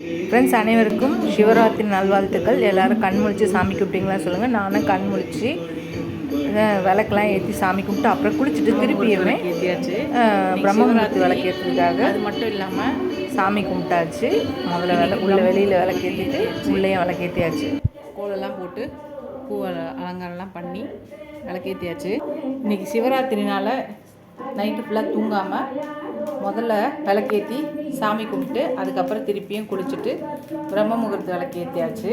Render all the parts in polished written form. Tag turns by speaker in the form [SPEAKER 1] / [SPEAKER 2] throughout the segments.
[SPEAKER 1] Friends அனைவருக்கும் சிவராத்திரி நல்வாழ்த்துக்கள். எல்லோரும் கண் முழிச்சு சாமி கும்பிட்டீங்களா சொல்லுங்கள். நானும் கண் முழிச்சு விளக்கெலாம் ஏற்றி சாமி கும்பிட்டு அப்புறம் குளிச்சுட்டு திருப்பியுமே ஏற்றியாச்சு. பிரம்மமுகூர்த்தி விளக்கேற்றுறதுக்காக அது மட்டும் இல்லாமல் சாமி கும்பிட்டாச்சு. முதல்ல வெளியில் விளக்கேற்றிட்டு உள்ளேயும் விளக்கேற்றியாச்சு. கோலெல்லாம் போட்டு பூ அலங்காரம்லாம் பண்ணி விளக்கேற்றியாச்சு. இன்றைக்கி சிவராத்திரினால் நைட்டு ஃபுல்லாக தூங்காமல் முதல்ல விளக்கேற்றி சாமி கும்பிட்டு அதுக்கப்புறம் திருப்பியும் குளிச்சுட்டு பிரம்ம முகூர்த்த விளக்கேற்றியாச்சு.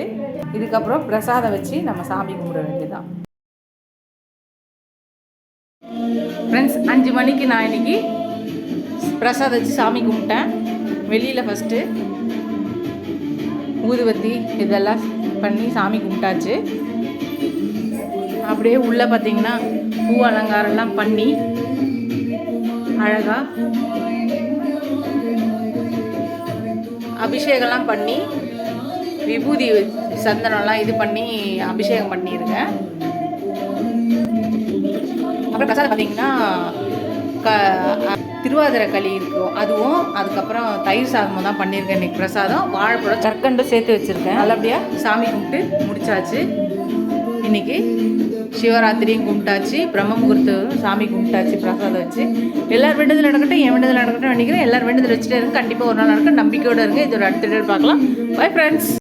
[SPEAKER 1] இதுக்கப்புறம் பிரசாதம் வச்சு நம்ம சாமி கும்பிட வேண்டியதுதான். ஃப்ரெண்ட்ஸ் 5 மணிக்கு நான் இன்றைக்கி பிரசாதம் வச்சு சாமி கும்பிட்டேன். வெளியில் ஃபஸ்ட்டு ஊதுவத்தி இதெல்லாம் பண்ணி சாமி கும்பிட்டாச்சு. அப்படியே உள்ளே பார்த்திங்கன்னா பூ அலங்காரம்லாம் பண்ணி அழகாக அபிஷேகம்லாம் பண்ணி விபூதி சந்தனம்லாம் இது பண்ணி அபிஷேகம் பண்ணியிருக்கேன். அப்புறம் பிரசாதம் பார்த்திங்கன்னா திருவாதிரை களி இருக்கும், அதுவும் அதுக்கப்புறம் தயிர் சாதமும் தான் பண்ணியிருக்கேன். இன்றைக்கி பிரசாதம் வாழைப்பழம் சர்க்கண்டும் சேர்த்து வச்சுருக்கேன். நல்லபடியாக சாமி கும்பிட்டு முடிச்சாச்சு. இன்றைக்கி சிவராத்திரியும் கும்பிட்டாச்சு, பிரம்ம முகூர்த்தம் சாமி கும்பிட்டாச்சு. பிரசாதம் வச்சு எல்லார் வேண்டுதல் நடக்கட்டும், என் வேண்டுதல் நடக்கட்டும் நினைக்கிறேன். எல்லார் வேண்டுதல் வச்சுட்டே இருங்க. கண்டிப்பாக ஒரு நாள் நடக்கும். நம்பிக்கையோடு இருங்க. இது ஒரு அடுத்த பார்க்கலாம். Bye friends.